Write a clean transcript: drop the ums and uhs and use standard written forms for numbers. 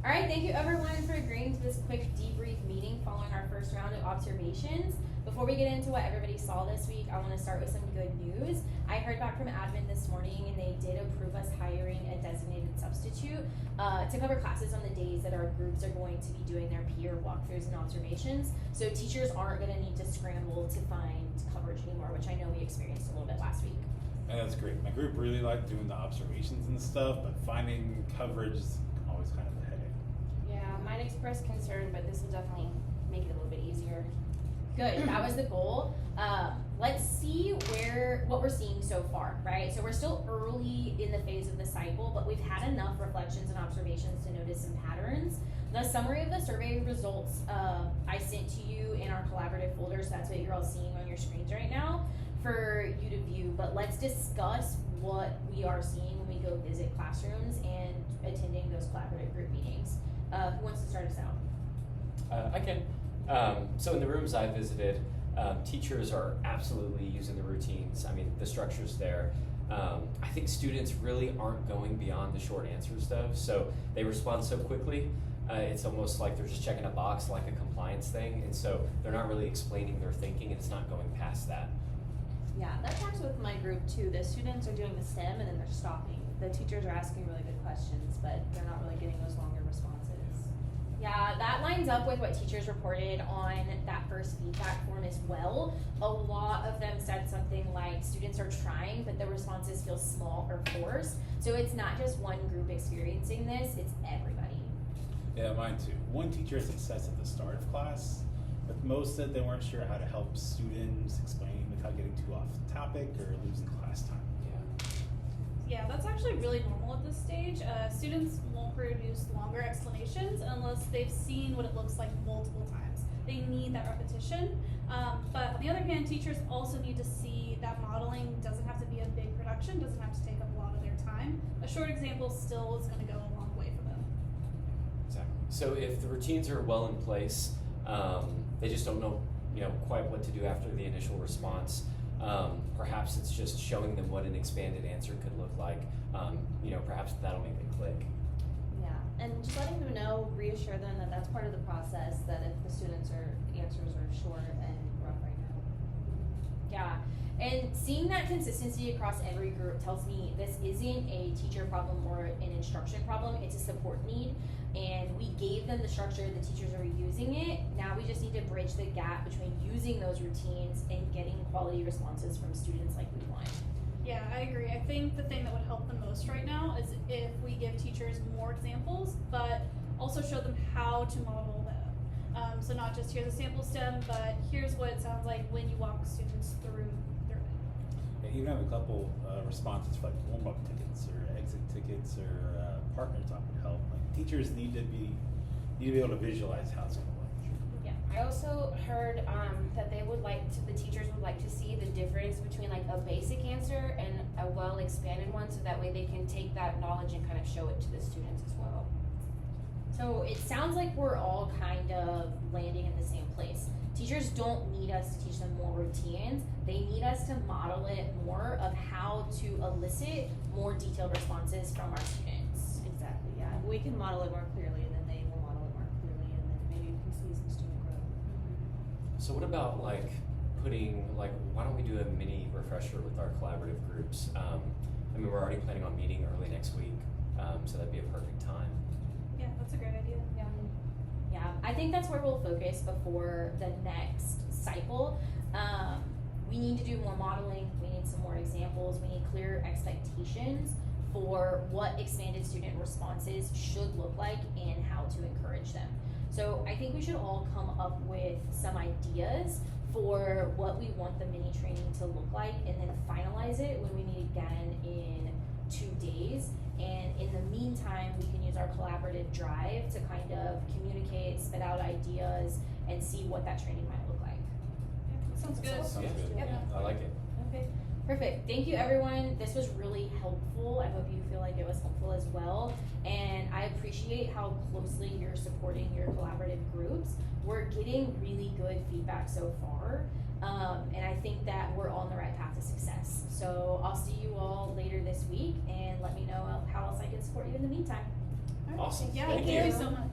All right, thank you everyone for agreeing to this quick debrief meeting following our first round of observations. Before we get into what everybody saw this week, I want to start with some good news. I heard back from admin this morning and they did approve us hiring a designated substitute to cover classes on the days that our groups are going to be doing their peer walkthroughs and observations. So teachers aren't going to need to scramble to find coverage anymore, which I know we experienced a little bit last week. And that's great. My group really liked doing the observations and stuff, but finding coverage is always kind of a headache. Yeah, mine expressed concern, but this will definitely make it a little bit easier. Good, that was the goal. Let's see what we're seeing so far, right? So we're still early in the phase of the cycle, but we've had enough reflections and observations to notice some patterns. The summary of the survey results I sent to you in our collaborative folder, so that's what you're all seeing on your screens right now for you to view, but let's discuss what we are seeing when we go visit classrooms and attending those collaborative group meetings. Who wants to start us out? I can. So in the rooms I visited, teachers are absolutely using the routines. I mean, the structure's there. I think students really aren't going beyond the short answers though, so they respond so quickly. It's almost like they're just checking a box like a compliance thing, and so they're not really explaining their thinking, and it's not going past that. Yeah, that tracks with my group too. The students are doing the STEM and then they're stopping. The teachers are asking really good questions, but they're not really getting those longer responses. Yeah, that lines up with what teachers reported on that first feedback form as well. A lot of them said something like students are trying, but the responses feel small or forced. So it's not just one group experiencing this, it's everybody. Yeah, mine too. One teacher had success at the start of class, but most said they weren't sure how to help students explain without getting too off topic or losing class time. Yeah, that's actually really normal at this stage. Students won't produce longer explanations unless they've seen what it looks like multiple times. They need that repetition. But on the other hand, teachers also need to see that modeling doesn't have to be a big production, doesn't have to take up a lot of their time. A short example still is going to go a long way for them. Exactly. So if the routines are well in place, they just don't know, quite what to do after the initial response. Perhaps it's just showing them what an expanded answer could look like. Perhaps that'll make them click. Yeah, and just letting them know, reassure them that that's part of the process, that if the answers are short and rough right now. Yeah, and seeing that consistency across every group tells me this isn't a teacher problem or an instruction problem, it's a support need. And we gave them the structure, the teachers are using it. Now we just need to bridge the gap between using those routines and getting quality responses from students like we want. Yeah, I agree. I think the thing that would help the most right now is if we give teachers more examples, but also show them how to model them. So not just here's a sample STEM, but here's what it sounds like when you walk students through it. Yeah, even have a couple responses for like warm-up tickets or exit tickets or partner talk would help. Like teachers need to be able to visualize how it's going to work. Yeah, I also heard that the teachers would like to see the difference between like a basic answer and a well-expanded one, so that way they can take that knowledge and kind of show it to the students as well. So it sounds like we're all kind of landing in the same place. Teachers don't need us to teach them more routines. They need us to model it more of how to elicit more detailed responses from our students. Exactly, yeah. We can model it more clearly, and then they will model it more clearly, and then maybe you can see some student growth. So what about why don't we do a mini refresher with our collaborative groups? We're already planning on meeting early next week, so that'd be a perfect time. Yeah, that's a great idea. Yeah, I think that's where we'll focus before the next cycle. We need to do more modeling, we need some more examples, we need clear expectations for what expanded student responses should look like and how to encourage them. So I think we should all come up with some ideas for what we want the mini training to look like and then finalize it when we meet again in 2 days. And in the meantime, we can use our collaborative drive to kind of communicate, spit out ideas, and see what that training might look like. Yeah, sounds good. Sounds good. Yep. Yeah, I like it. Okay, perfect. Thank you, everyone. This was really helpful. I hope you feel like it was helpful as well. And I appreciate how closely you're supporting your collaborative groups. We're getting really good feedback so far. And I think that we're on the right path to success. So I'll see you all later this week and let me know how else I can support you in the meantime. Awesome. Yeah, Thank thank you you. so much.